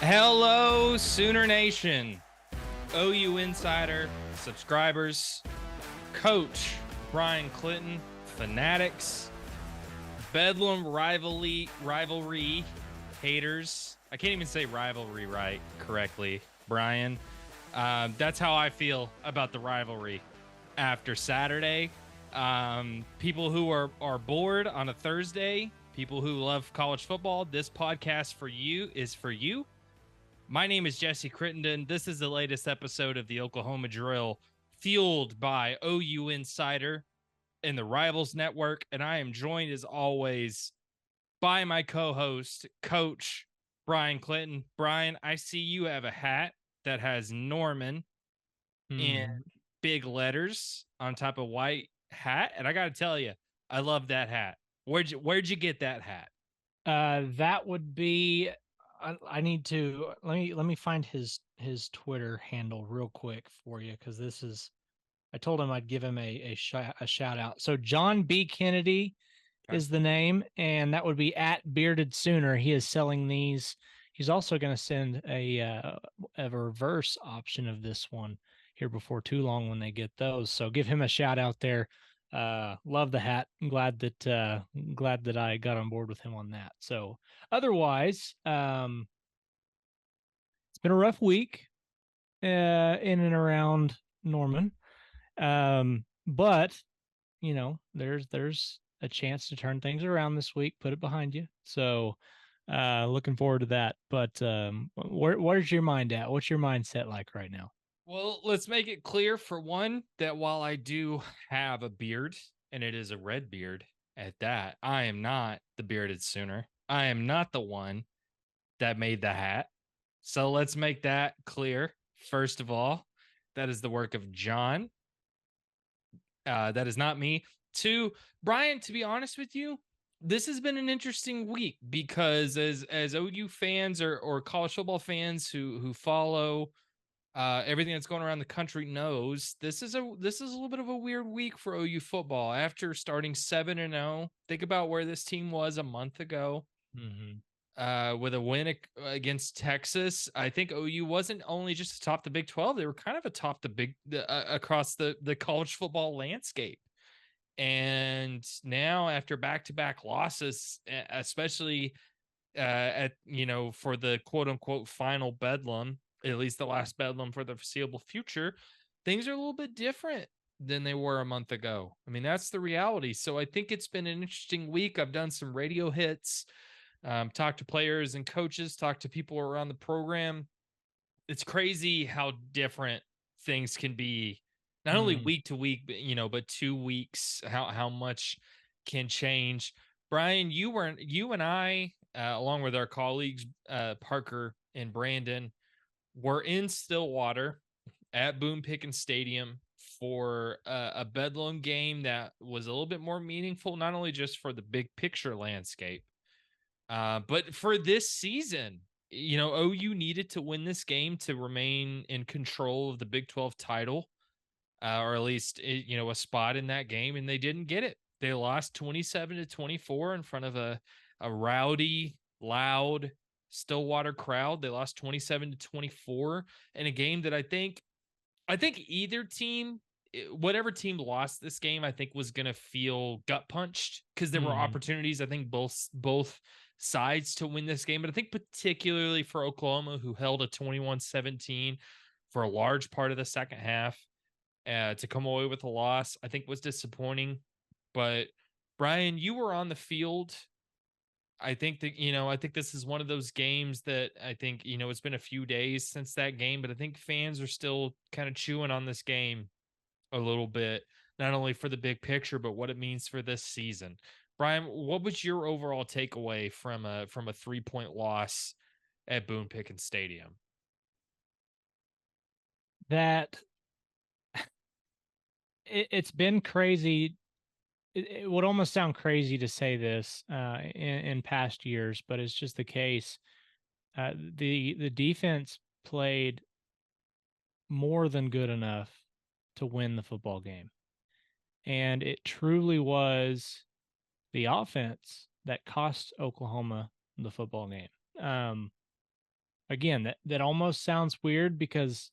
Hello, Sooner Nation, OU Insider, subscribers, Coach Brian Clinton, fanatics, Bedlam rivalry haters. I can't even say rivalry right correctly, Brian. That's how I feel about the rivalry after Saturday. People who are bored on a Thursday, people who love college football, this podcast for you is for you. My name is Jesse Crittenden. This is the latest episode of the Oklahoma Drill, fueled by OU Insider and the Rivals Network. And I am joined, as always, by my co-host, Coach Brian Clinton. Brian, I see you have a hat that has Norman in big letters on top of white hat. And I got to tell you, I love that hat. Where'd you get that hat? That would be. I need to let me find his Twitter handle real quick for you because this is. I told him I'd give him a shout out. So John B. Kennedy Okay. is the name, and that would be at Bearded Sooner. He is selling these. He's also going to send a reverse option of this one here before too long when they get those. So give him a shout out there. Love the hat. I'm glad that I got on board with him on that. So otherwise, it's been a rough week in and around Norman. But there's a chance to turn things around this week, put it behind you. So looking forward to that. But where's your mind at? What's your mindset like right now? Well, let's make it clear for one that while I do have a beard, and it is a red beard at that, I am not the bearded Sooner. I am not the one that made the hat. So let's make that clear. First of all, that is the work of John. That is not me. Two, Brian, to be honest with you, this has been an interesting week because as OU fans or college football fans who follow everything that's going around the country knows this is a little bit of a weird week for OU football. After starting 7-0, think about where this team was a month ago. Mm-hmm. With a win against Texas, I think OU wasn't only just atop the Big 12; they were kind of atop across the college football landscape. And now, after back-to-back losses, especially at for the quote unquote final bedlam, at least the last bedlam for the foreseeable future, things are a little bit different than they were a month ago. I mean, that's the reality. So I think it's been an interesting week. I've done some radio hits, talked to players and coaches, talked to people around the program. It's crazy how different things can be, not only Mm. week to week, but 2 weeks, how much can change. Brian, you and I, along with our colleagues, Parker and Brandon, were in Stillwater at Boone Pickens Stadium for a Bedlam game that was a little bit more meaningful, not only just for the big picture landscape, but for this season. OU needed to win this game to remain in control of the Big 12 title, or at least a spot in that game, and they didn't get it. They lost 27-24 in front of a rowdy, loud Stillwater crowd. They lost 27-24 in a game that I think either team, whatever team lost this game, I think was going to feel gut punched because there were Mm. opportunities. I think both sides to win this game, but I think particularly for Oklahoma, who held a 21-17 for a large part of the second half, to come away with a loss, I think was disappointing. But Brian, you were on the field. I think that, I think this is one of those games that I think, it's been a few days since that game, but I think fans are still kind of chewing on this game a little bit, not only for the big picture, but what it means for this season. Brian, what was your overall takeaway from a 3-point loss at Boone Pickens Stadium? That it's been crazy. It would almost sound crazy to say this in past years, but it's just the case. The defense played more than good enough to win the football game. And it truly was the offense that cost Oklahoma the football game. Um, again, that almost sounds weird because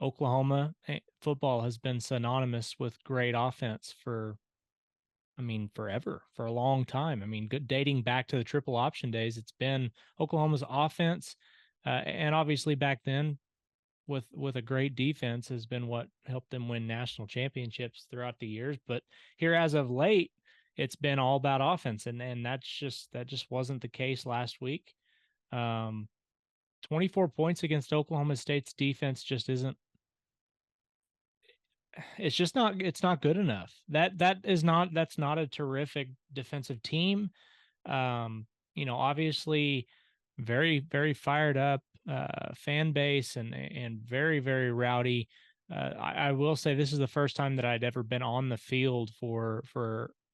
Oklahoma football has been synonymous with great offense for, I mean, forever, for a long time. I mean, good dating back to the triple option days, it's been Oklahoma's offense, and obviously back then with a great defense has been what helped them win national championships throughout the years. But here, as of late, it's been all about offense, and that just wasn't the case last week. Um, 24 points against Oklahoma State's defense just isn't, it's not good enough. That's not a terrific defensive team. Obviously very, very fired up fan base and very, very rowdy. I will say this is the first time that I'd ever been on the field for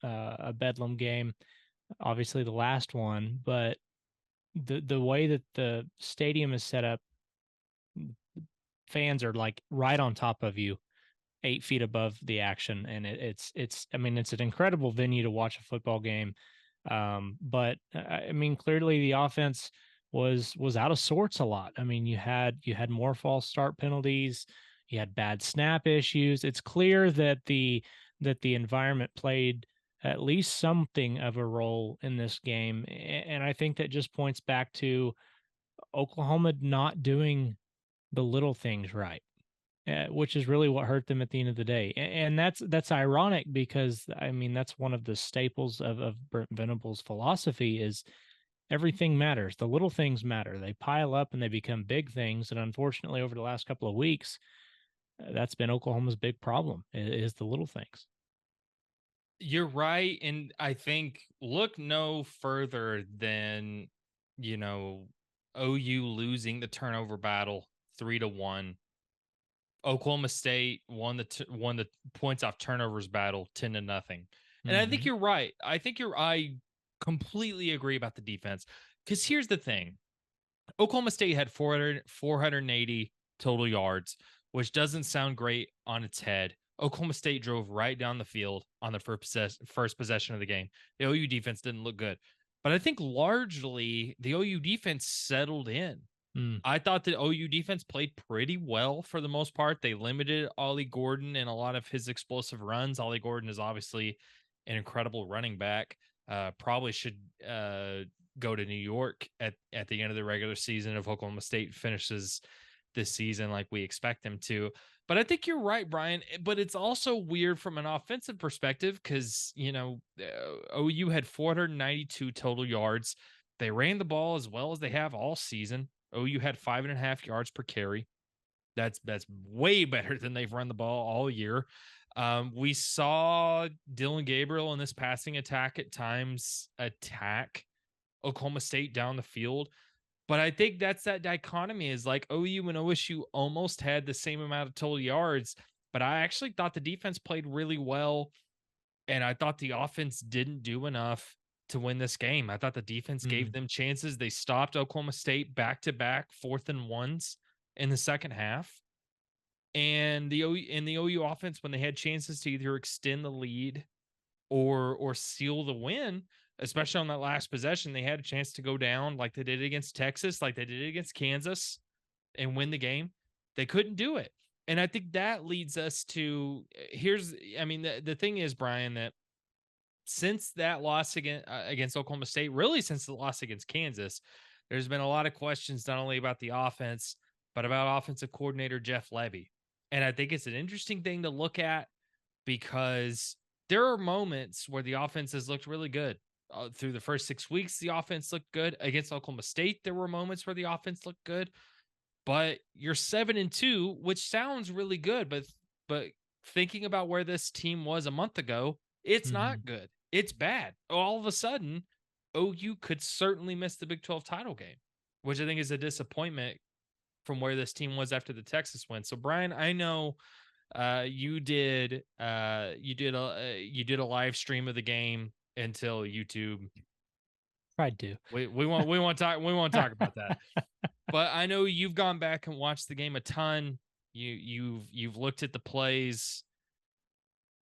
a Bedlam game. Obviously the last one, but the way that the stadium is set up, fans are like right on top of you, 8 feet above the action, and it's I mean, it's an incredible venue to watch a football game. But I mean, clearly the offense was out of sorts a lot. I mean, you had more false start penalties, you had bad snap issues. It's clear that the environment played at least something of a role in this game, and I think that just points back to Oklahoma not doing the little things right, which is really what hurt them at the end of the day. And that's ironic because I mean that's one of the staples of Brent Venable's philosophy is everything matters. The little things matter. They pile up and they become big things. And unfortunately, over the last couple of weeks, that's been Oklahoma's big problem is the little things. You're right, and I think look no further than, you know, OU losing the turnover battle 3-1. Oklahoma State won the points off turnovers battle 10-0. And I think Hmm. you're right. I completely agree about the defense. Cuz here's the thing. Oklahoma State had 480 total yards, which doesn't sound great on its head. Oklahoma State drove right down the field on the first possession of the game. The OU defense didn't look good. But I think largely the OU defense settled in. Mm. I thought the OU defense played pretty well for the most part. They limited Ollie Gordon and a lot of his explosive runs. Ollie Gordon is obviously an incredible running back. Probably should go to New York at the end of the regular season if Oklahoma State finishes this season like we expect them to. But I think you're right, Brian. But it's also weird from an offensive perspective because, OU had 492 total yards. They ran the ball as well as they have all season. OU had 5.5 yards per carry. That's way better than they've run the ball all year. We saw Dylan Gabriel in this passing attack at times attack Oklahoma State down the field. But I think that's that dichotomy is like OU and OSU almost had the same amount of total yards, but I actually thought the defense played really well. And I thought the offense didn't do enough to win this game. I thought the defense gave Mm. them chances. They stopped Oklahoma State back to back 4th and 1s in the second half. And the OU offense, when they had chances to either extend the lead or seal the win, especially on that last possession, they had a chance to go down like they did against Texas, like they did against Kansas and win the game. They couldn't do it. And I think that leads us to the thing is, Brian, that since that loss against Oklahoma State, really since the loss against Kansas, there's been a lot of questions not only about the offense, but about offensive coordinator Jeff Lebby. And I think it's an interesting thing to look at because there are moments where the offense has looked really good. Through the first 6 weeks, the offense looked good. Against Oklahoma State, there were moments where the offense looked good. But you're 7-2, which sounds really good, but thinking about where this team was a month ago, it's Hmm. not good. It's bad. All of a sudden, OU could certainly miss the Big 12 title game, which I think is a disappointment from where this team was after the Texas win. So Brian, I know you did a live stream of the game until YouTube. Tried to. We won't talk about that. But I know you've gone back and watched the game a ton. You've looked at the plays.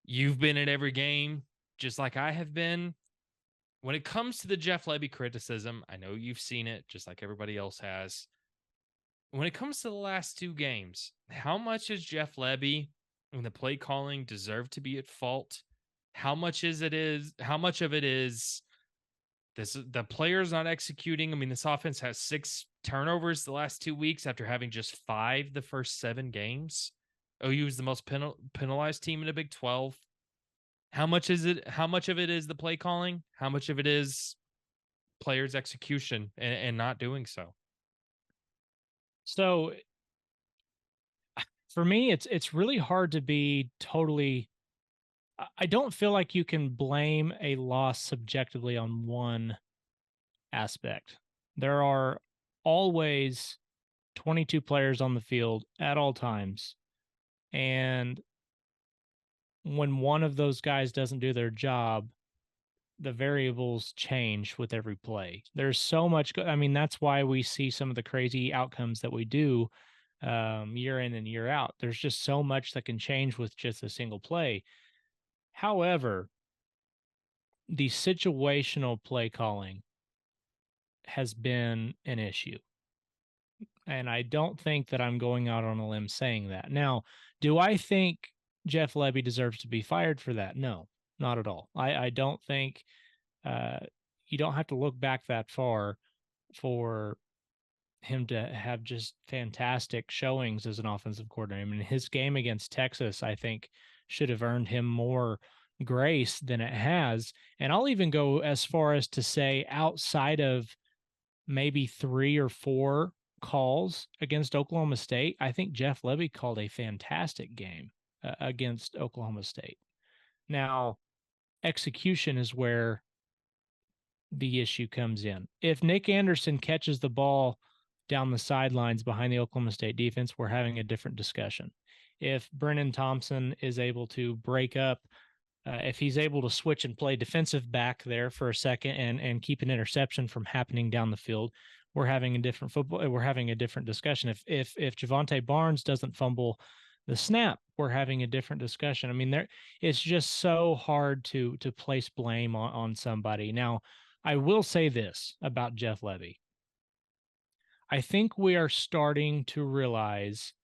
You've been at every game, just like I have been. When it comes to the Jeff Lebby criticism, I know you've seen it, just like everybody else has. when it comes to the last two games, how much is Jeff Lebby and the play calling deserve to be at fault? How much of it is the players not executing? I mean, this offense has 6 turnovers the last 2 weeks after having just five the first 7 games. OU is the most penalized team in the Big 12. How much is it? How much of it is the play calling? How much of it is players' execution and not doing so? So for me, it's really hard to be totally. I don't feel like you can blame a loss subjectively on one aspect. There are always 22 players on the field at all times. And when one of those guys doesn't do their job, the variables change with every play. There's so much. I mean, that's why we see some of the crazy outcomes that we do year in and year out. There's just so much that can change with just a single play. However, the situational play calling has been an issue. And I don't think that I'm going out on a limb saying that. Now, do I think Jeff Lebby deserves to be fired for that? No, not at all. I don't think uh, you don't have to look back that far for him to have just fantastic showings as an offensive coordinator. I mean, his game against Texas, I think, should have earned him more grace than it has. And I'll even go as far as to say, outside of maybe 3 or 4 calls against Oklahoma State, I think Jeff Lebby called a fantastic game against Oklahoma State. Now, execution is where the issue comes in. If Nick Anderson catches the ball down the sidelines behind the Oklahoma State defense, we're having a different discussion. If Brennan Thompson is able to break up, if he's able to switch and play defensive back there for a second and keep an interception from happening down the field, we're having a different football. We're having a different discussion. If Javante Barnes doesn't fumble the snap, we're having a different discussion. I mean, it's just so hard to place blame on somebody. Now, I will say this about Jeff Lebby. I think we are starting to realize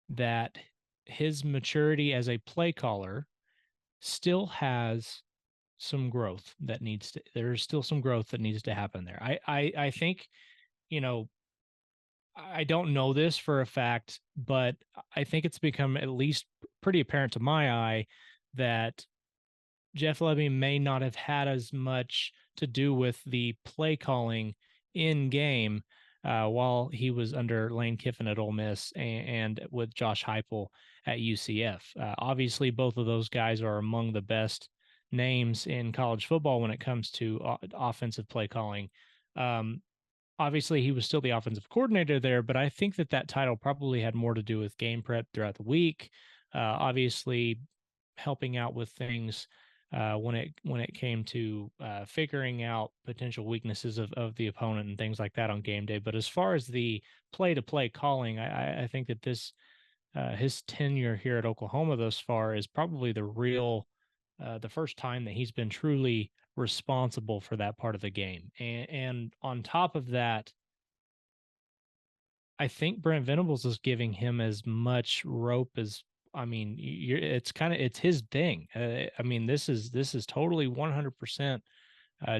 that his maturity as a play caller still has some growth that needs to there's still some growth that needs to happen there. I think, you know, I don't know this for a fact, but I think it's become at least pretty apparent to my eye that Jeff Lebby may not have had as much to do with the play calling in game while he was under Lane Kiffin at Ole Miss and with Josh Heupel at UCF. Obviously, both of those guys are among the best names in college football when it comes to offensive play calling. Um, Obviously, he was still the offensive coordinator there, but I think that title probably had more to do with game prep throughout the week. Obviously, helping out with things when it came to figuring out potential weaknesses of the opponent and things like that on game day. But as far as the play to play calling, I think that this his tenure here at Oklahoma thus far is probably the first time that he's been truly responsible for that part of the game. And on top of that, I think Brent Venables is giving him as much rope as I mean, it's his thing. I mean, this is totally 100%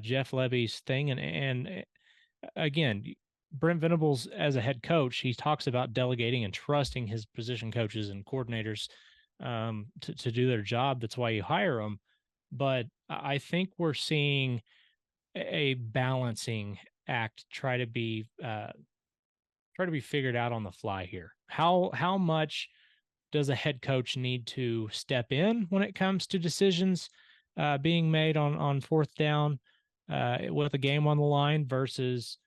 Jeff Levy's thing, and again, Brent Venables as a head coach, he talks about delegating and trusting his position coaches and coordinators to do their job. That's why you hire them. But I think we're seeing a balancing act try to be figured out on the fly here. How much does a head coach need to step in when it comes to decisions being made on fourth down with a game on the line versus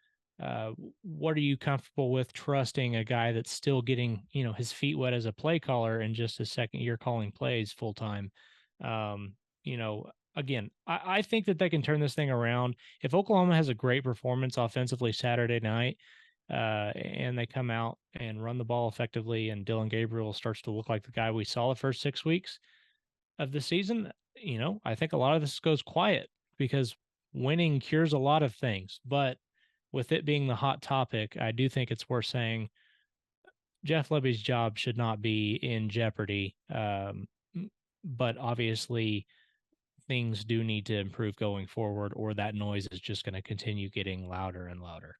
what are you comfortable with trusting a guy that's still getting his feet wet as a play caller in just a second year calling plays full time? Um, again, I think that they can turn this thing around if Oklahoma has a great performance offensively Saturday night and they come out and run the ball effectively, and Dylan Gabriel starts to look like the guy we saw the first 6 weeks of the season. I think a lot of this goes quiet because winning cures a lot of things. But with it being the hot topic, I do think it's worth saying Jeff Lebby's job should not be in jeopardy. But obviously things do need to improve going forward, or that noise is just going to continue getting louder and louder.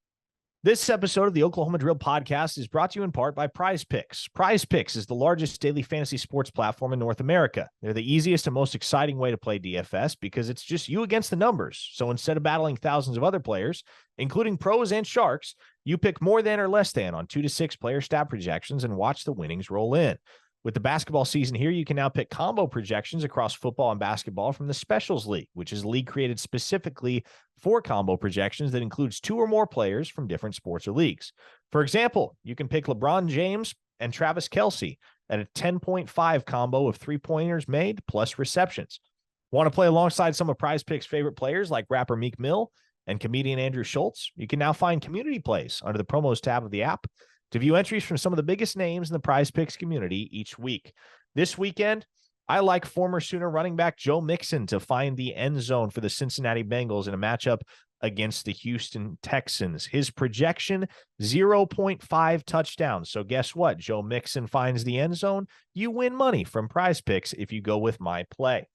This episode of the Oklahoma Drill Podcast is brought to you in part by Prize Picks. Prize Picks is the largest daily fantasy sports platform in North America. They're the easiest and most exciting way to play DFS because it's just you against the numbers. So instead of battling thousands of other players, including pros and sharks, you pick more than or less than on 2 to 6 player stat projections and watch the winnings roll in. With the basketball season here, you can now pick combo projections across football and basketball from the Specials League, which is a league created specifically for combo projections that includes 2 or more players from different sports or leagues. For example, you can pick LeBron James and Travis Kelce at a 10.5 combo of 3-pointers made plus receptions. Want to play alongside some of Prize Picks' favorite players like rapper Meek Mill and comedian Andrew Schultz? You can now find community plays under the promos tab of the app to view entries from some of the biggest names in the Prize Picks community each week. This weekend, I like former Sooner running back Joe Mixon to find the end zone for the Cincinnati Bengals in a matchup against the Houston Texans. His projection, 0.5 touchdowns. So guess what? Joe Mixon finds the end zone. You win money from Prize Picks if you go with my play.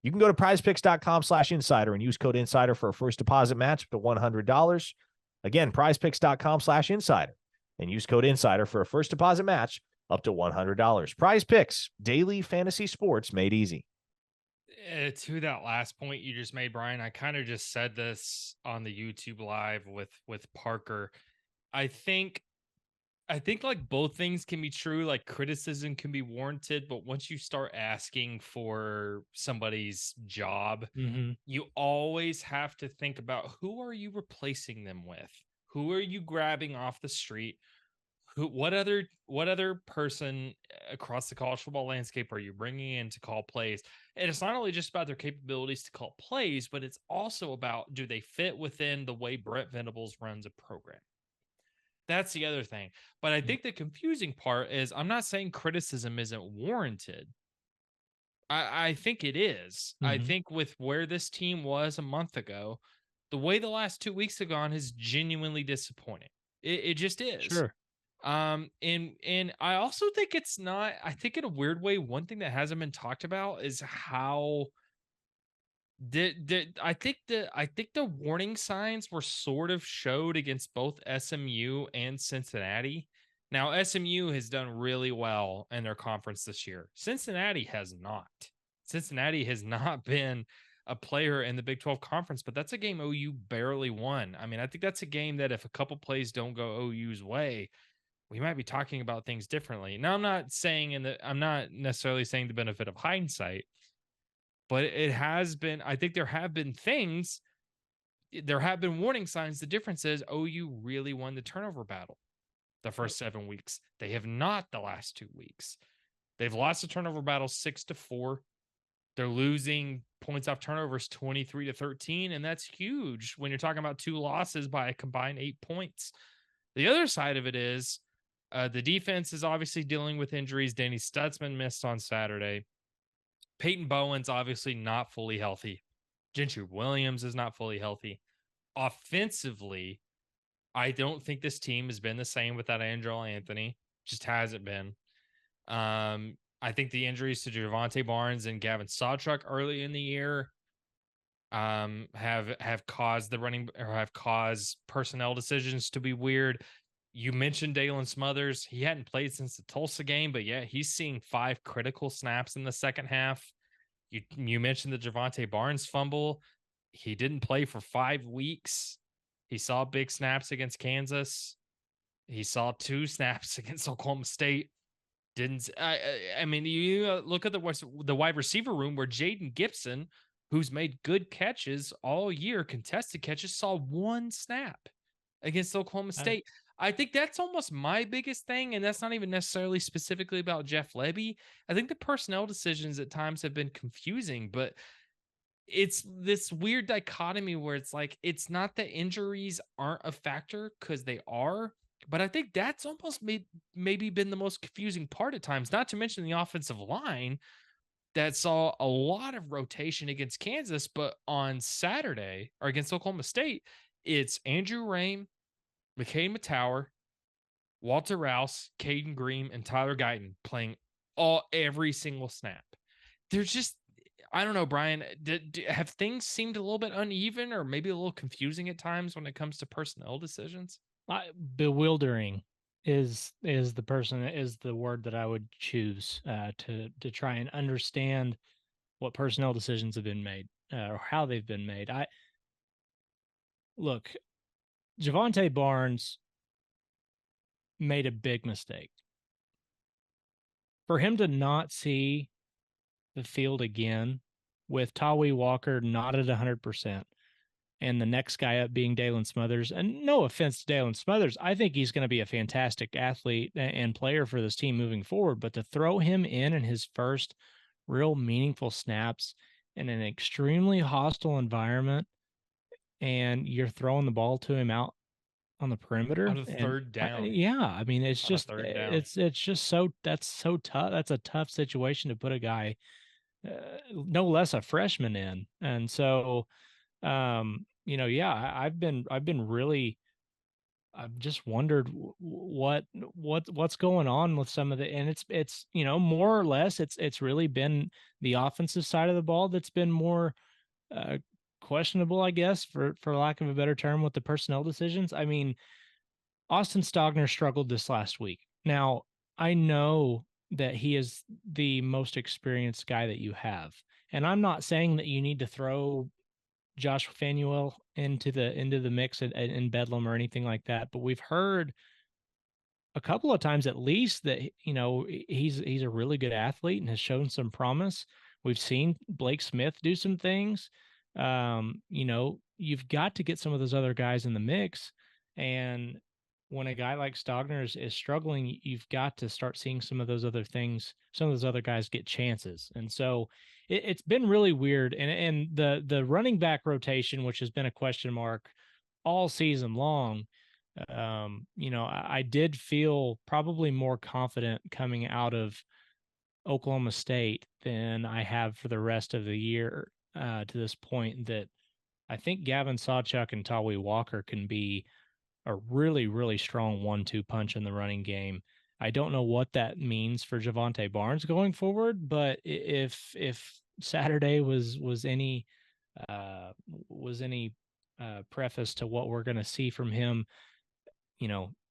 You can go to prizepicks.com/insider and use code insider for a first deposit match up to $100. Again, prizepicks.com/insider. And use code insider for a first deposit match up to $100. Prize Picks, daily fantasy sports made easy. To that last point you just made, Brian, I kind of just said this on the YouTube live with Parker. I think like both things can be true. Like criticism can be warranted, but once you start asking for somebody's job, you always have to think about who are you replacing them with? Who are you grabbing off the street? What other person across the college football landscape are you bringing in to call plays? And it's not only just about their capabilities to call plays, but it's also about, do they fit within the way Brent Venables runs a program? That's the other thing. But I think the confusing part is, I'm not saying criticism isn't warranted. I think it is. I think with where this team was a month ago, the way the last 2 weeks have gone is genuinely disappointing. It just is. Sure. And I also think it's not, I think in a weird way, one thing that hasn't been talked about is how I think the warning signs were sort of showed against both SMU and Cincinnati. Now, SMU has done really well in their conference this year. Cincinnati has not. Cincinnati has not been a player in the Big 12 conference, but that's a game OU barely won. I mean, I think that's a game that if a couple plays don't go OU's way, we might be talking about things differently. Now, I'm not necessarily saying the benefit of hindsight, but it has been, I think there have been warning signs. The difference is OU really won the turnover battle the first 7 weeks. They have not the last 2 weeks. They've lost the turnover battle 6-4. They're losing points off turnovers 23-13, and that's huge when you're talking about 2 losses by a combined 8 points. The other side of it is the defense is obviously dealing with injuries. Danny Stutzman missed on Saturday. Peyton Bowen's obviously not fully healthy. Gentry Williams is not fully healthy. Offensively, I don't think this team has been the same without Angelo Anthony. Just hasn't been. I think the injuries to Javonte Barnes and Gavin Sawchuk early in the year have caused personnel decisions to be weird. You mentioned Dalen Smothers. He hadn't played since the Tulsa game, but yeah, he's seeing 5 critical snaps in the second half. You mentioned the Javonte Barnes fumble. He didn't play for 5 weeks. He saw big snaps against Kansas. He saw 2 snaps against Oklahoma State. I mean, you look at the wide receiver room where Jaden Gibson, who's made good catches all year, contested catches, saw 1 snap against Oklahoma State. I think that's almost my biggest thing, and that's not even necessarily specifically about Jeff Lebby. I think the personnel decisions at times have been confusing, but it's this weird dichotomy where it's like, it's not that injuries aren't a factor, because they are, but I think that's almost maybe been the most confusing part at times, not to mention the offensive line that saw a lot of rotation against Kansas, but on Saturday, or against Oklahoma State, it's Andrew Raym, McCain Matower, Walter Rouse, Caden Green, and Tyler Guyton playing every single snap. There's just, I don't know, Brian. Have things seemed a little bit uneven or maybe a little confusing at times when it comes to personnel decisions? Bewildering is the word that I would choose to try and understand what personnel decisions have been made or how they've been made. Look, Javonte Barnes made a big mistake. For him to not see the field again with Tawi Walker not at 100%, and the next guy up being Dalen Smothers. And no offense to Dalen Smothers, I think he's going to be a fantastic athlete and player for this team moving forward. But to throw him in his first real meaningful snaps in an extremely hostile environment, and you're throwing the ball to him out on the perimeter On a third down. I mean, it's On a just third down. it's just that's so tough. That's a tough situation to put a guy, no less a freshman in, and so I've been really, I've just wondered what's going on with some of the, and it's more or less it's really been the offensive side of the ball that's been more uh, questionable, I guess, for lack of a better term, with the personnel decisions. I mean, Austin Stogner struggled this last week. Now, I know that he is the most experienced guy that you have, and I'm not saying that you need to throw Josh Fanuel into the mix in Bedlam or anything like that. But we've heard a couple of times at least that he's a really good athlete and has shown some promise. We've seen Blake Smith do some things. You've got to get some of those other guys in the mix. And when a guy like Stogner is struggling, you've got to start seeing some of those other things, some of those other guys get chances. And so it's been really weird. And the running back rotation, which has been a question mark all season long, I did feel probably more confident coming out of Oklahoma State than I have for the rest of the year to this point, that I think Gavin Sawchuk and Tawi Walker can be a really, really strong 1-2 punch in the running game. I don't know what that means for Javonte Barnes going forward, but if Saturday was any preface to what we're going to see from him,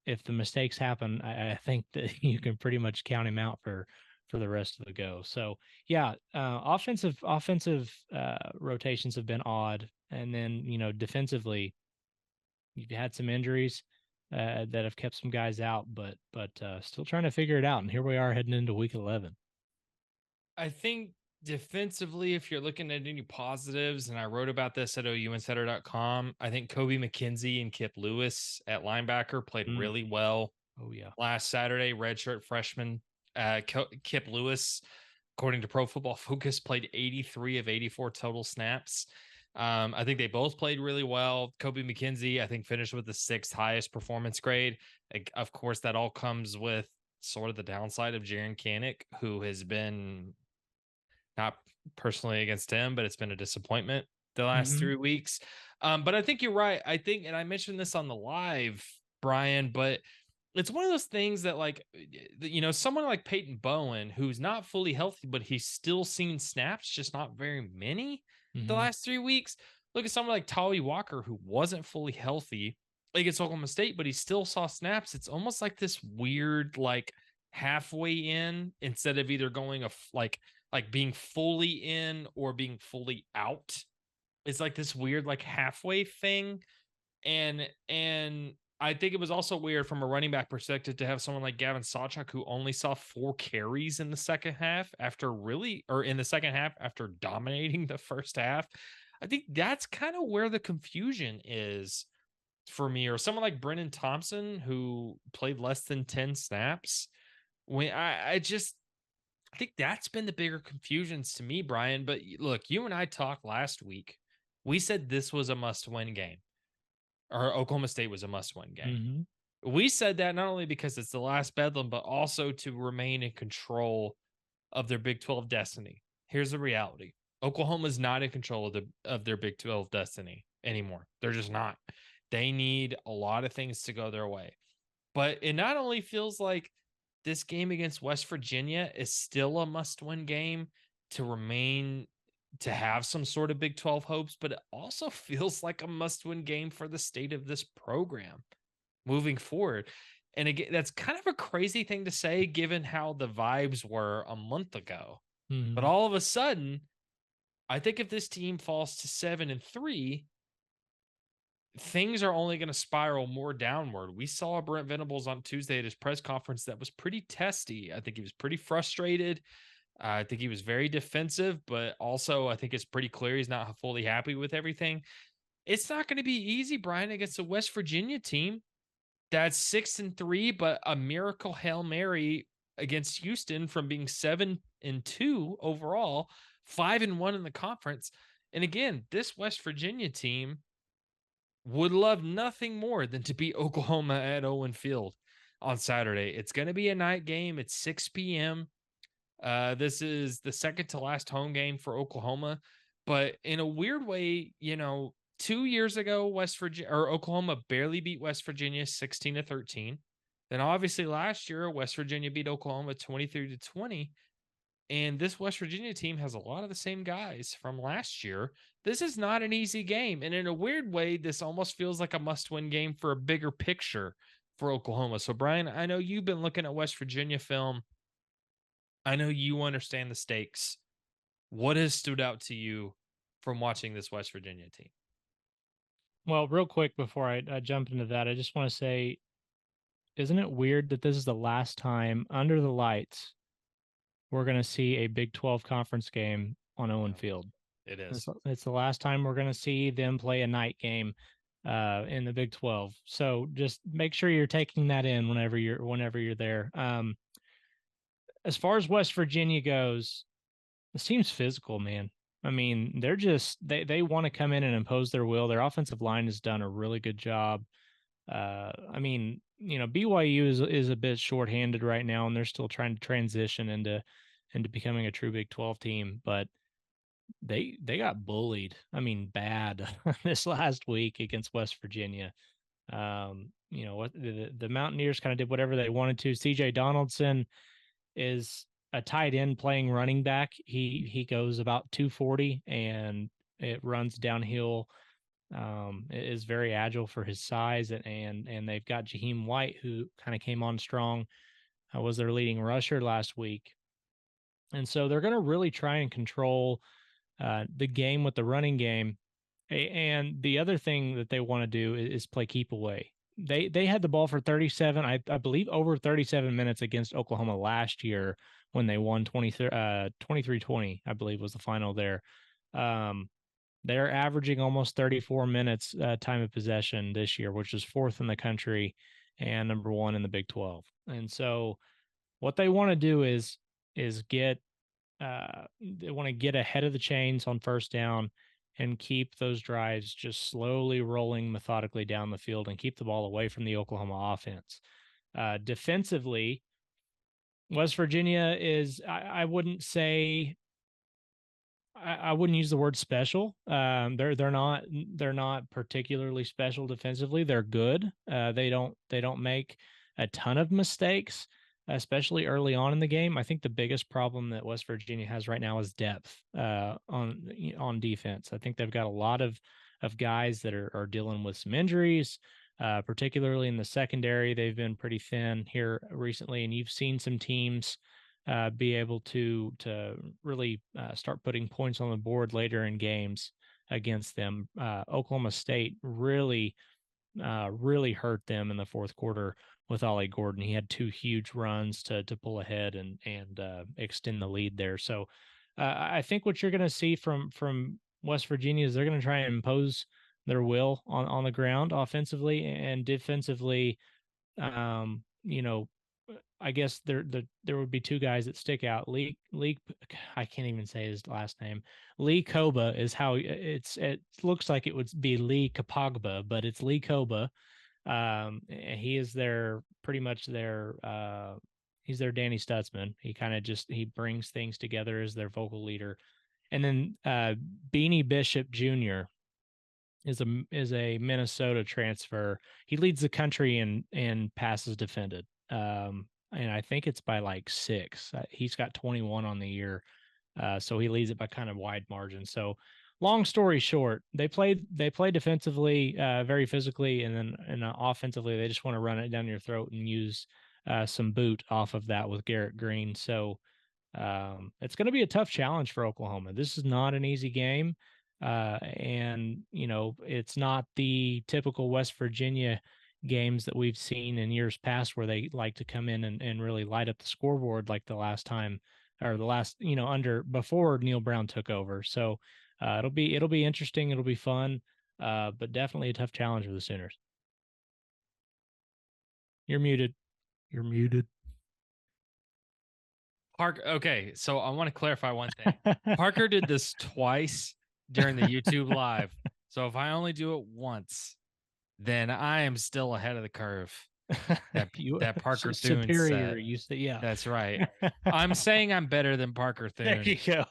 if the mistakes happen, I think that you can pretty much count him out for the rest of the go. So yeah, offensive rotations have been odd, and then defensively, you've had some injuries that have kept some guys out, but still trying to figure it out. And here we are heading into week 11. I think defensively, if you're looking at any positives, and I wrote about this at ouinsider.com, I think Kobe McKenzie and Kip Lewis at linebacker played really well. Oh yeah. Last Saturday, redshirt freshman Kip Lewis, according to Pro Football Focus, played 83 of 84 total snaps. I think they both played really well. Kobe McKenzie, I think, finished with the 6th highest performance grade. Of course, that all comes with sort of the downside of Jaren Kanak, who has been, not personally against him, but it's been a disappointment the last 3 weeks. But I think you're right. I think, and I mentioned this on the live, Brian, but it's one of those things that, like, someone like Peyton Bowen, who's not fully healthy, but he's still seen snaps, just not very many the last 3 weeks. Look at someone like Tawi Walker, who wasn't fully healthy against Oklahoma State, but he still saw snaps. It's almost like this weird, like, halfway in, instead of either going like being fully in or being fully out. It's like this weird, like, halfway thing. And I think it was also weird from a running back perspective to have someone like Gavin Sawchuk, who only saw 4 carries in the second half after dominating the first half. I think that's kind of where the confusion is for me. Or someone like Brennan Thompson, who played less than 10 snaps. When I think that's been the bigger confusions to me, Brian. But look, you and I talked last week. We said this was a must-win game, or Oklahoma State was a must-win game. We said that not only because it's the last Bedlam, but also to remain in control of their Big 12 destiny. Here's the reality: Oklahoma's not in control of their Big 12 destiny anymore. They're just not. They need a lot of things to go their way. But it not only feels like this game against West Virginia is still a must-win game to have some sort of Big 12 hopes, but it also feels like a must-win game for the state of this program moving forward. And again, that's kind of a crazy thing to say given how the vibes were a month ago. But all of a sudden, I think if this team falls to 7-3, things are only going to spiral more downward. We saw Brent Venables on Tuesday at his press conference that was pretty testy. I think he was pretty frustrated. I think he was very defensive, but also I think it's pretty clear he's not fully happy with everything. It's not going to be easy, Brian, against a West Virginia team that's 6-3, but a miracle Hail Mary against Houston from being 7-2 overall, 5-1 in the conference. And again, this West Virginia team would love nothing more than to beat Oklahoma at Owen Field on Saturday. It's going to be a night game. It's 6 p.m. This is the second to last home game for Oklahoma, but in a weird way, 2 years ago, West Virginia or Oklahoma barely beat West Virginia 16-13. Then obviously last year, West Virginia beat Oklahoma 23-20. And this West Virginia team has a lot of the same guys from last year. This is not an easy game. And in a weird way, this almost feels like a must-win game for a bigger picture for Oklahoma. So, Brian, I know you've been looking at West Virginia film. I know you understand the stakes. What has stood out to you from watching this West Virginia team? Well, real quick before I jump into that, I just want to say, isn't it weird that this is the last time under the lights we're going to see a Big 12 conference game on Owen Field? It is. It's the last time we're going to see them play a night game in the Big 12. So just make sure you're taking that in whenever you're there. As far as West Virginia goes, it seems physical, man. I mean, they're just they want to come in and impose their will. Their offensive line has done a really good job. I mean, BYU is a bit shorthanded right now, and they're still trying to transition into becoming a true Big 12 team. But they got bullied. I mean, bad this last week against West Virginia. What the Mountaineers kind of did whatever they wanted to. CJ Donaldson is a tight end playing running back. He goes about 240 and it runs downhill. Is very agile for his size, and they've got Jaheim White, who kind of came on strong, was their leading rusher last week. And so they're going to really try and control the game with the running game. And the other thing that they want to do is play keep away. They had the ball for 37, I believe over 37 minutes against Oklahoma last year when they won 23-20, I believe was the final there. They're averaging almost 34 minutes time of possession this year, which is fourth in the country and number one in the Big 12. And so what they want to do is get they want to get ahead of the chains on first down and keep those drives just slowly rolling methodically down the field and keep the ball away from the Oklahoma offense. Defensively, West Virginia is, I wouldn't say, I wouldn't use the word special. They're not particularly special defensively. They're good. They don't make a ton of mistakes, especially early on in the game. I think the biggest problem that West Virginia has right now is depth on defense. I think they've got a lot of guys that are dealing with some injuries, particularly in the secondary. They've been pretty thin here recently, and you've seen some teams be able to really start putting points on the board later in games against them. Oklahoma State really hurt them in the fourth quarter with Ollie Gordon. He had two huge runs to pull ahead and extend the lead there. So I think what you're going to see from West Virginia is they're going to try and impose their will on the ground offensively and defensively. I guess there would be two guys that stick out. Lee, I can't even say his last name. Lee Koba is how it looks like it would be Lee Kapogba, but it's Lee Koba. He is pretty much he's their Danny Stutzman. He kind of he brings things together as their vocal leader. And then Beanie Bishop Jr. is a Minnesota transfer. He leads the country in passes defended. And I think it's by like 6. He's got 21 on the year. So he leads it by kind of wide margin. So long story short, they played defensively, very physically, and then offensively, they just want to run it down your throat and use some boot off of that with Garrett Green. So it's going to be a tough challenge for Oklahoma. This is not an easy game. And, it's not the typical West Virginia games that we've seen in years past where they like to come in and really light up the scoreboard like the last time or the last, before Neil Brown took over. So it'll be interesting. It'll be fun, but definitely a tough challenge for the Sooners. You're muted. You're muted. Okay, so I want to clarify one thing. Parker did this twice during the YouTube live. So if I only do it once, then I am still ahead of the curve. That Parker Thune superior. said. You say, yeah. That's right. I'm saying I'm better than Parker Thune. There you go.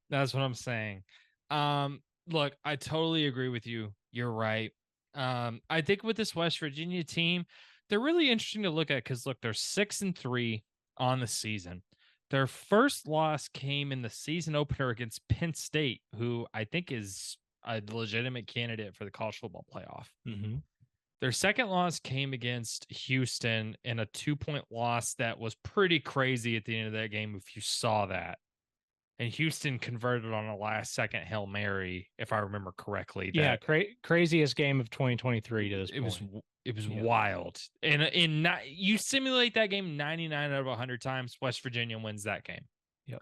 That's what I'm saying. Look, I totally agree with you. You're right. I think with this West Virginia team, they're really interesting to look at because look, they're 6-3 on the season. Their first loss came in the season opener against Penn State, who I think is a legitimate candidate for the college football playoff. Mm-hmm. Their second loss came against Houston in a 2-point loss that was pretty crazy at the end of that game, if you saw that. And Houston converted on a last-second Hail Mary, if I remember correctly. Yeah, craziest game of 2023 to this point. It was wild. And you simulate that game 99 out of 100 times, West Virginia wins that game. Yep.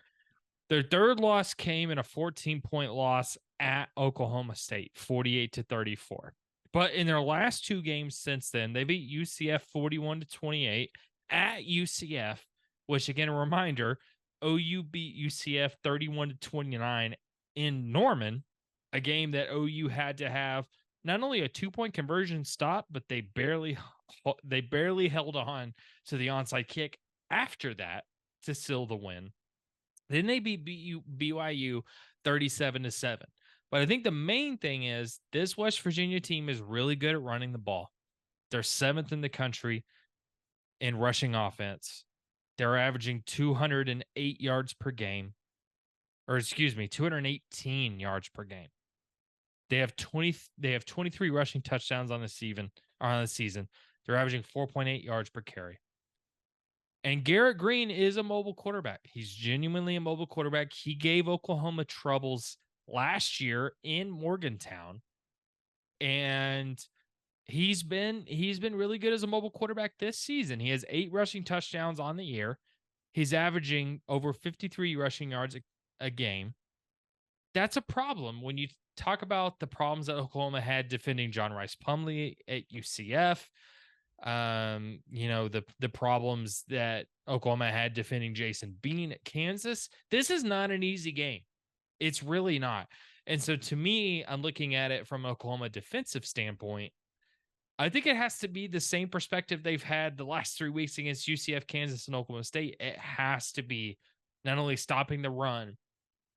Their third loss came in a 14-point loss at Oklahoma State, 48-34. But in their last 2 games since then, they beat UCF 41-28 at UCF, which again, a reminder, OU beat UCF 31-29 in Norman, a game that OU had to have not only a 2-point conversion stop, but they barely held on to the onside kick after that to seal the win. Then they beat BYU 37-7. But I think the main thing is this West Virginia team is really good at running the ball. They're 7th in the country in rushing offense. They're averaging 208 yards per game, or 218 yards per game. They have 23 rushing touchdowns on the season. They're averaging 4.8 yards per carry. And Garrett Green is a mobile quarterback. He's genuinely a mobile quarterback. He gave Oklahoma troubles last year in Morgantown. And he's been really good as a mobile quarterback this season. He has 8 rushing touchdowns on the year. He's averaging over 53 rushing yards a game. That's a problem when you talk about the problems that Oklahoma had defending John Rice Plumlee at UCF. The problems that Oklahoma had defending Jason Bean at Kansas. This is not an easy game. It's really not. And so to me, I'm looking at it from Oklahoma defensive standpoint. I think it has to be the same perspective they've had the last 3 weeks against UCF, Kansas, and Oklahoma State. It has to be not only stopping the run,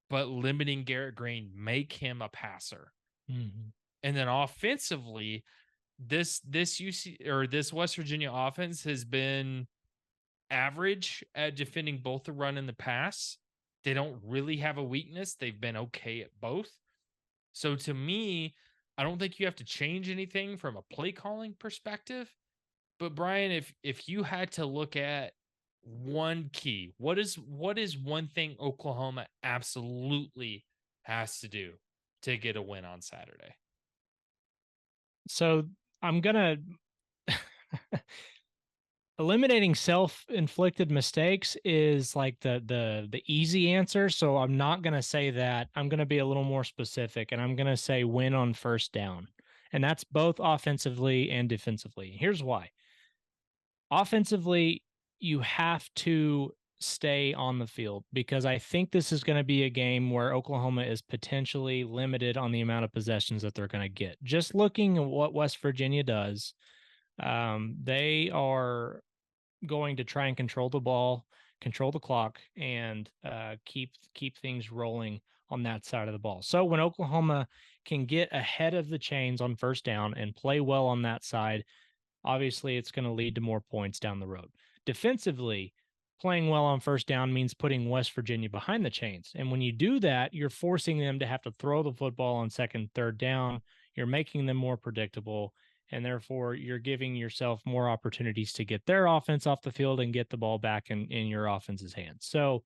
but limiting Garrett Green, make him a passer. Mm-hmm. And then offensively, this West Virginia offense has been average at defending both the run and the pass. They don't really have a weakness. They've been okay at both. So to me, I don't think you have to change anything from a play calling perspective. But Brian, if you had to look at one key, what is one thing Oklahoma absolutely has to do to get a win on Saturday? So I'm gonna eliminating self-inflicted mistakes is like the easy answer. So I'm not gonna say that. I'm gonna be a little more specific, and I'm gonna say win on first down, and that's both offensively and defensively. Here's why. Offensively, you have to stay on the field because I think this is going to be a game where Oklahoma is potentially limited on the amount of possessions that they're going to get. Just looking at what West Virginia does, they are going to try and control the ball, control the clock, and keep things rolling on that side of the ball. So when Oklahoma can get ahead of the chains on first down and play well on that side, obviously it's going to lead to more points down the road. Defensively, playing well on first down means putting West Virginia behind the chains. And when you do that, you're forcing them to have to throw the football on second, third down. You're making them more predictable. And therefore, you're giving yourself more opportunities to get their offense off the field and get the ball back in your offense's hands. So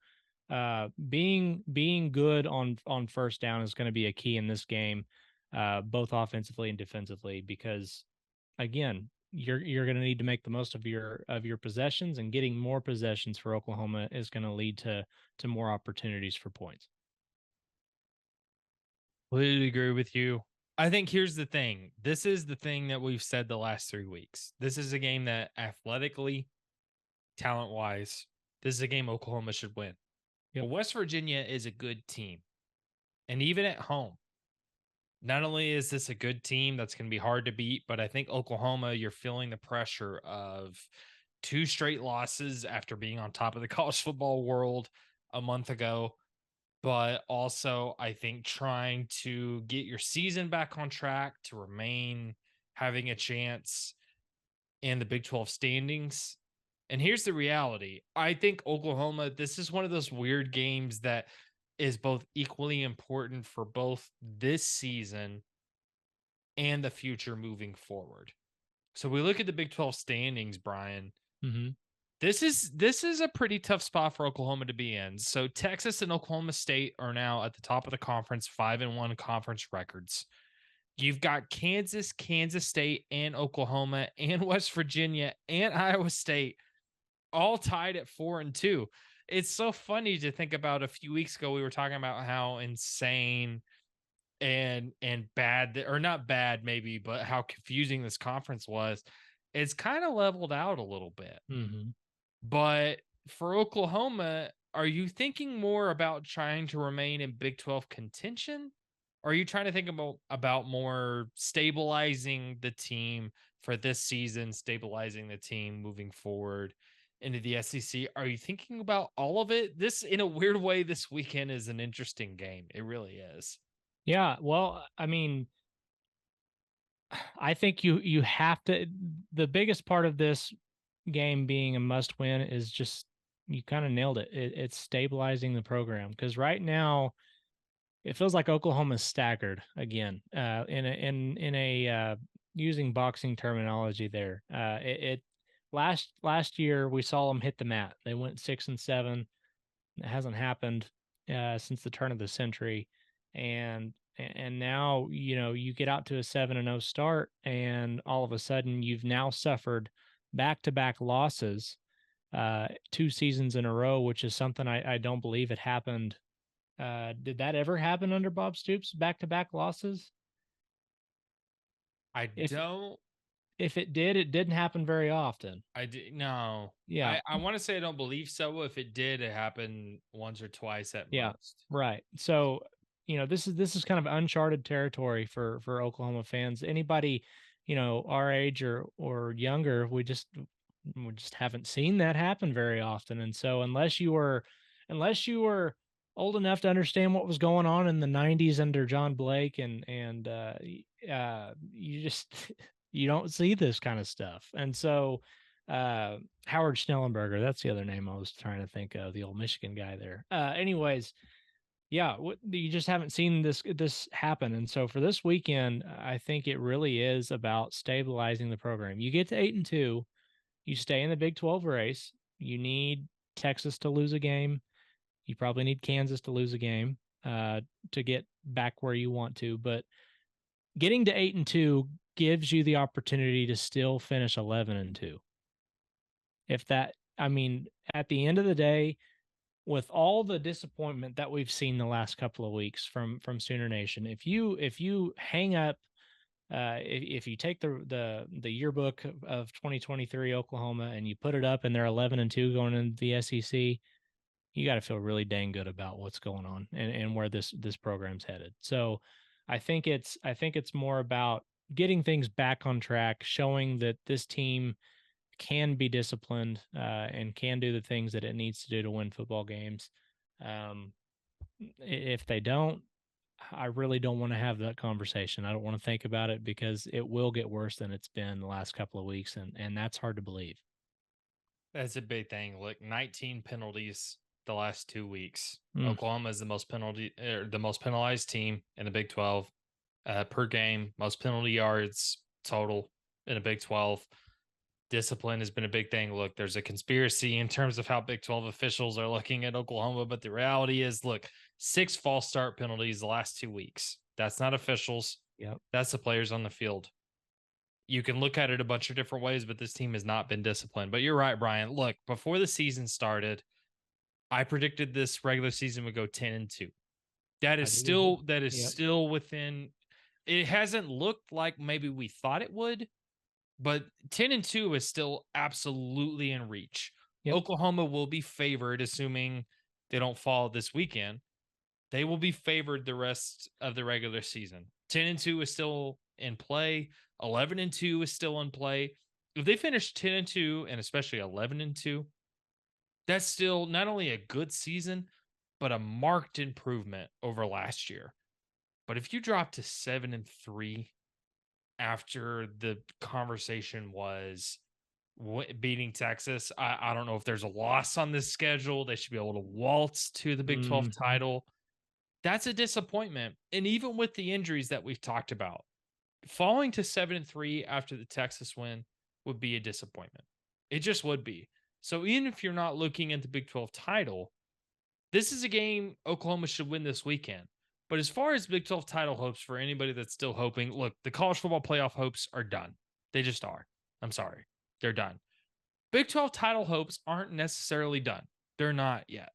being good on first down is going to be a key in this game, both offensively and defensively, because again, you're going to need to make the most of your possessions, and getting more possessions for Oklahoma is going to lead to more opportunities for points. Completely agree with you. I think here's the thing. This is the thing that we've said the last 3 weeks. This is a game that athletically, talent-wise, this is a game Oklahoma should win. Yep. But West Virginia is a good team. And even at home, not only is this a good team that's going to be hard to beat, but I think Oklahoma, you're feeling the pressure of 2 straight losses after being on top of the college football world a month ago. But also, I think trying to get your season back on track to remain having a chance in the Big 12 standings. And here's the reality. I think Oklahoma, this is one of those weird games that is both equally important for both this season and the future moving forward. So we look at the Big 12 standings, Brian. Mm-hmm. This is a pretty tough spot for Oklahoma to be in. So Texas and Oklahoma State are now at the top of the conference, 5-1 conference records. You've got Kansas, Kansas State, and Oklahoma, and West Virginia, and Iowa State all tied at 4-2. It's so funny to think about. A few weeks ago, we were talking about how insane and bad, or not bad maybe, but how confusing this conference was. It's kind of leveled out a little bit. Mm-hmm. But for Oklahoma, are you thinking more about trying to remain in Big 12 contention? Or are you trying to think about more stabilizing the team for this season, stabilizing the team moving forward into the SEC? Are you thinking about all of it? This, in a weird way, this weekend is an interesting game. It really is. Yeah, well, I mean, I think you have to. The biggest part of this game being a must win is just, you kind of nailed it. It's stabilizing the program, because right now it feels like Oklahoma's staggered again. In a using boxing terminology there. It last year we saw them hit the mat. They went 6-7. It hasn't happened since the turn of the century, and now you get out to a 7-0 start, and all of a sudden you've now suffered back-to-back losses 2 seasons in a row, which is something I don't believe it happened. Did that ever happen under Bob Stoops? Back-to-back losses? If don't. If it did, it didn't happen very often. I did no. Yeah. I want to say I don't believe so. If it did, it happened once or twice at most. Right. So, this is kind of uncharted territory for Oklahoma fans. Anybody, our age or younger, we just haven't seen that happen very often. And so unless you were old enough to understand what was going on in the 90s under John Blake, and you just you don't see this kind of stuff. And so Howard Schnellenberger, that's the other name I was trying to think of, the old Michigan guy there. Anyways, yeah, you just haven't seen this happen. And so for this weekend, I think it really is about stabilizing the program. You get to 8-2, you stay in the Big 12 race. You need Texas to lose a game. You probably need Kansas to lose a game to get back where you want to. But getting to 8-2 gives you the opportunity to still finish 11-2. At the end of the day, with all the disappointment that we've seen the last couple of weeks from Sooner Nation, if you hang up, if you take the yearbook of 2023 Oklahoma and you put it up and they're 11-2 going into the SEC, you got to feel really dang good about what's going on and where this program's headed. So I think it's more about getting things back on track, showing that this team can be disciplined and can do the things that it needs to do to win football games. If they don't, I really don't want to have that conversation. I don't want to think about it because it will get worse than it's been the last couple of weeks, and that's hard to believe. That's a big thing. Look, 19 penalties the last 2 weeks. Mm. Oklahoma is the most penalized team in the Big 12 per game, most penalty yards total in the Big 12. Discipline has been a big thing. Look, there's a conspiracy in terms of how Big 12 officials are looking at Oklahoma, but the reality is, look, 6 false start penalties the last 2 weeks. That's not officials. Yep. That's the players on the field. You can look at it a bunch of different ways, but this team has not been disciplined. But you're right, Brian. Look, before the season started, I predicted this regular season would go 10-2. That is still within. It hasn't looked like maybe we thought it would, but 10-2 is still absolutely in reach. Yep. Oklahoma will be favored, assuming they don't fall this weekend. They will be favored the rest of the regular season. 10-2 is still in play. 11-2 is still in play. If they finish 10-2 and especially 11-2, that's still not only a good season, but a marked improvement over last year. But if you drop to 7-3 after the conversation was beating Texas, I don't know if there's a loss on this schedule. They should be able to waltz to the Big 12 title. That's a disappointment. And even with the injuries that we've talked about, falling to 7-3 after the Texas win would be a disappointment. It just would be. So even if you're not looking at the Big 12 title, this is a game Oklahoma should win this weekend. But as far as Big 12 title hopes for anybody that's still hoping, look, the college football playoff hopes are done. They just are. I'm sorry. They're done. Big 12 title hopes aren't necessarily done. They're not yet.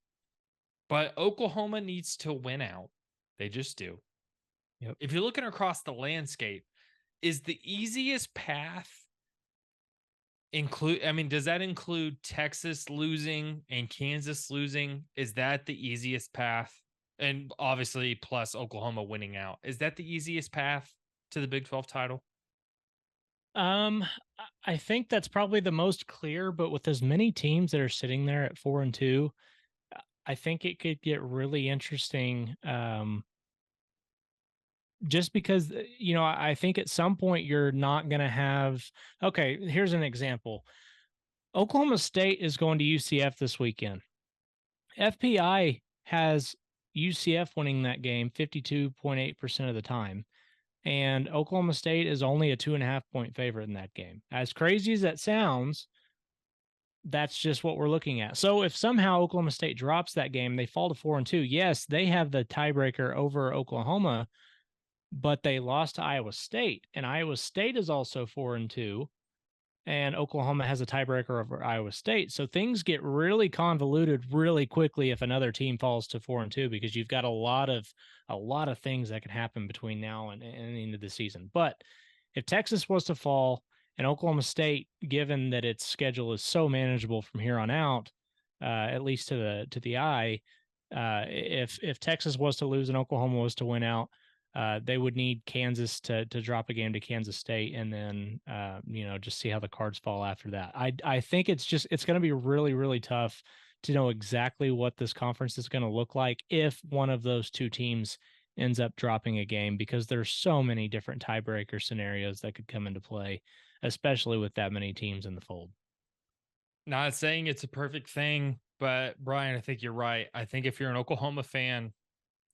But Oklahoma needs to win out. They just do. Yep. If you're looking across the landscape, is the easiest path does that include Texas losing and Kansas losing? Is that the easiest path? And obviously plus Oklahoma winning out. Is that the easiest path to the Big 12 title? I think that's probably the most clear, but with as many teams that are sitting there at 4-2, I think it could get really interesting. Just because, I think at some point you're not going to have. Okay, here's an example. Oklahoma State is going to UCF this weekend. FPI has UCF winning that game 52.8% of the time. And Oklahoma State is only a 2.5 point favorite in that game. As crazy as that sounds, that's just what we're looking at. So if somehow Oklahoma State drops that game, they fall to 4-2. Yes, they have the tiebreaker over Oklahoma, but they lost to Iowa State, and Iowa State is also 4-2, and Oklahoma has a tiebreaker over Iowa State. So things get really convoluted really quickly if another team falls to 4-2, because you've got a lot of things that can happen between now and the end of the season. But if Texas was to fall and Oklahoma State, given that its schedule is so manageable from here on out, at least to the eye, if Texas was to lose and Oklahoma was to win out, they would need Kansas to drop a game to Kansas State, and then just see how the cards fall after that. I think it's going to be really, really tough to know exactly what this conference is going to look like if one of those two teams ends up dropping a game, because there's so many different tiebreaker scenarios that could come into play, especially with that many teams in the fold. Not saying it's a perfect thing, but Brian, I think you're right. I think if you're an Oklahoma fan,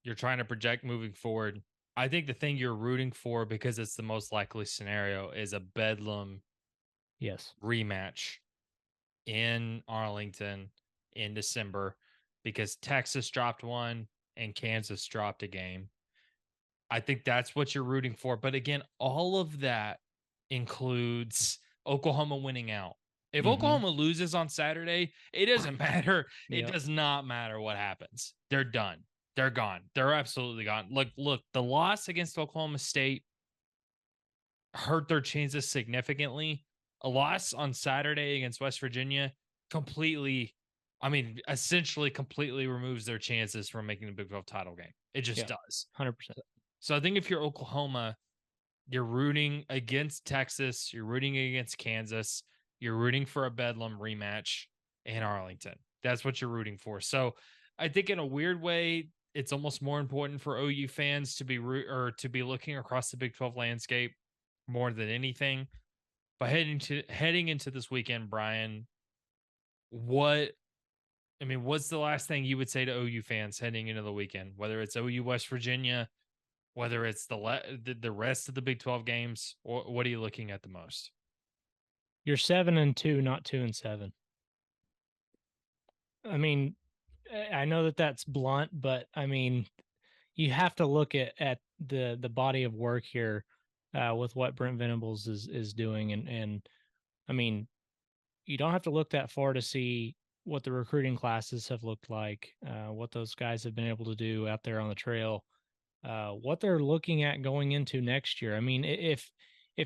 you're trying to project moving forward. I think the thing you're rooting for, because it's the most likely scenario, is a bedlam rematch in Arlington in December, because Texas dropped one and Kansas dropped a game. I think that's what you're rooting for. But again, all of that includes Oklahoma winning out. If Oklahoma loses on Saturday, it doesn't matter. It does not matter what happens. They're done. They're gone. They're absolutely gone. Look, the loss against Oklahoma State hurt their chances significantly. A loss on Saturday against West Virginia essentially completely removes their chances from making the Big 12 title game. It just does. 100%. So I think if you're Oklahoma, you're rooting against Texas, you're rooting against Kansas, you're rooting for a bedlam rematch in Arlington. That's what you're rooting for. So I think in a weird way, it's almost more important for OU fans to be to be looking across the Big 12 landscape more than anything. But heading into this weekend, Brian, what what's the last thing you would say to OU fans heading into the weekend? Whether it's OU West Virginia, whether it's the rest of the Big 12 games, or what are you looking at the most? You're 7-2, not 2-7. I mean, I know that that's blunt, but I mean, you have to look at the body of work here with what Brent Venables is doing, and I mean, you don't have to look that far to see what the recruiting classes have looked like, what those guys have been able to do out there on the trail, what they're looking at going into next year. I mean, if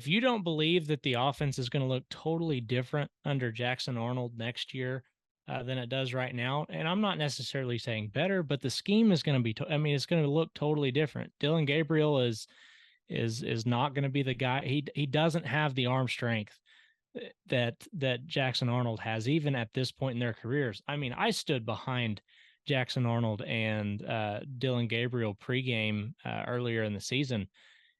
you don't believe that the offense is going to look totally different under Jackson Arnold next year than it does right now, and I'm not necessarily saying better, but the scheme is going to be. I mean, it's going to look totally different. Dylan Gabriel is not going to be the guy. He doesn't have the arm strength that Jackson Arnold has, even at this point in their careers. I mean, I stood behind Jackson Arnold and Dylan Gabriel pregame earlier in the season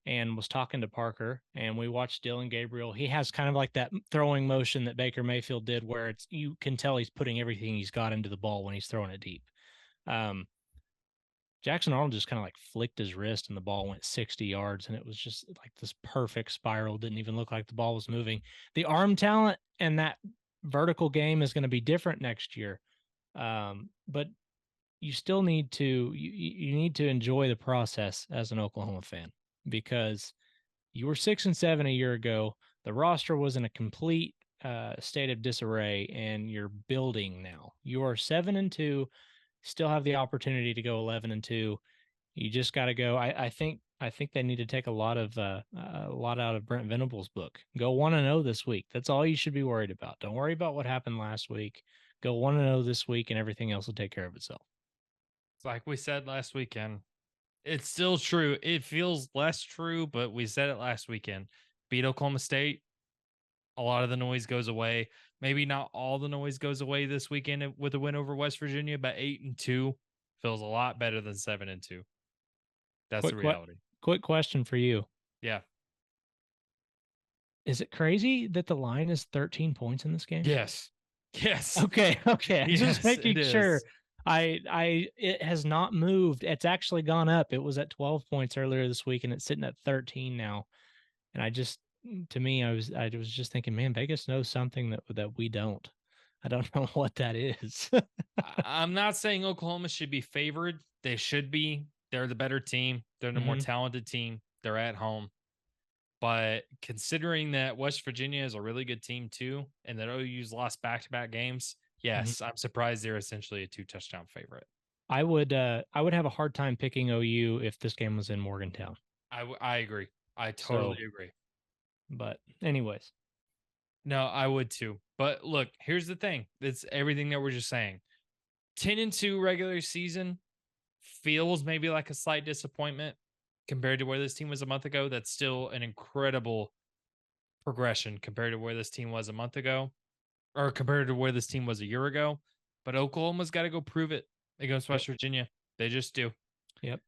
and was talking to Parker, and we watched Dylan Gabriel. He has kind of like that throwing motion that Baker Mayfield did, where it's you can tell he's putting everything he's got into the ball when he's throwing it deep. Jackson Arnold just kind of like flicked his wrist and the ball went 60 yards, and it was just like this perfect spiral. Didn't even look like the ball was moving. The arm talent and that vertical game is going to be different next year. But you still need to you need to enjoy the process as an Oklahoma fan, because you were 6-7 a year ago. The roster was in a complete state of disarray, and you're building now. You are 7-2, still have the opportunity to go 11-2. You just got to go. I think they need to take a lot out of Brent Venables' book. Go 1-0 this week. That's all you should be worried about. Don't worry about what happened last week. Go 1-0 this week, and everything else will take care of itself. It's like we said last weekend. It's still true. It feels less true, but we said it last weekend. Beat Oklahoma State. A lot of the noise goes away. Maybe not all the noise goes away this weekend with a win over West Virginia, but 8-2 feels a lot better than 7-2. That's the reality. Quick question for you. Yeah. Is it crazy that the line is 13 points in this game? Yes. Yes. Okay. Yes, Just making sure. is. It has not moved. It's actually gone up. It was at 12 points earlier this week, and it's sitting at 13 now. And I was just thinking, man, Vegas knows something that we don't. I don't know what that is. I'm not saying Oklahoma should be favored. They should be. They're the better team. They're the more talented team. They're at home. But considering that West Virginia is a really good team too, and that OU's lost back-to-back games, yes, I'm surprised they're essentially a 2-touchdown favorite. I would have a hard time picking OU if this game was in Morgantown. I agree. I totally agree. But anyways. No, I would too. But look, here's the thing. It's everything that we're just saying. 10-2 regular season feels maybe like a slight disappointment compared to where this team was a month ago. That's still an incredible progression compared to where this team was a month ago, or compared to where this team was a year ago. But Oklahoma's got to go prove it against West Virginia. They just do. Yep.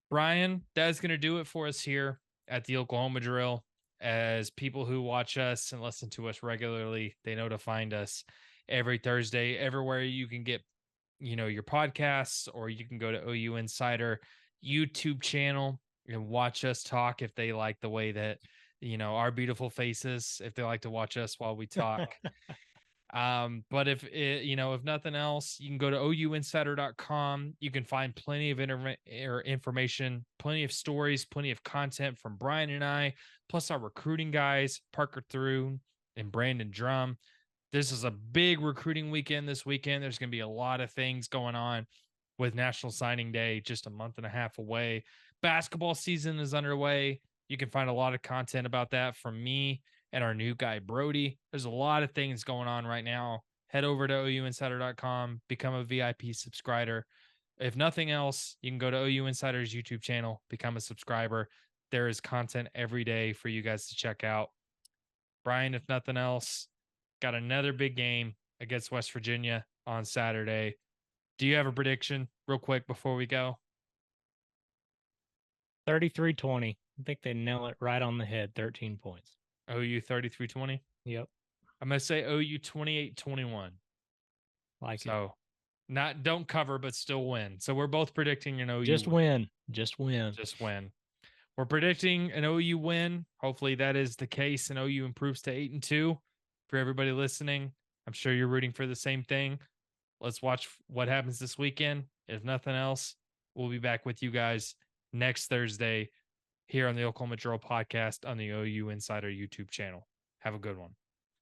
Brian, that's going to do it for us here at the Oklahoma Drill. As people who watch us and listen to us regularly, they know to find us every Thursday, everywhere you can get, your podcasts, or you can go to OU Insider YouTube channel and watch us talk if they like the way that, our beautiful faces, if they like to watch us while we talk. But if nothing else, you can go to ouinsider.com. You can find plenty of information, plenty of stories, plenty of content from Brian and I, plus our recruiting guys, Parker Through and Brandon Drum. This is a big recruiting weekend this weekend. There's going to be a lot of things going on with National Signing Day just a month and a half away. Basketball season is underway. You can find a lot of content about that from me and our new guy, Brody. There's a lot of things going on right now. Head over to ouinsider.com, become a VIP subscriber. If nothing else, you can go to OU Insider's YouTube channel, become a subscriber. There is content every day for you guys to check out. Brian, if nothing else, got another big game against West Virginia on Saturday. Do you have a prediction real quick before we go? 33-20. I think they nail it right on the head. 13 points. OU 33-20. Yep. I'm going to say OU 28-21. Like it. So don't cover, but still win. So we're both predicting an OU Just win. Just win. Just win. We're predicting an OU win. Hopefully that is the case and OU improves to 8-2. For everybody listening, I'm sure you're rooting for the same thing. Let's watch what happens this weekend. If nothing else, we'll be back with you guys next Thursday here on the Oklahoma Drill podcast on the OU Insider YouTube channel. Have a good one.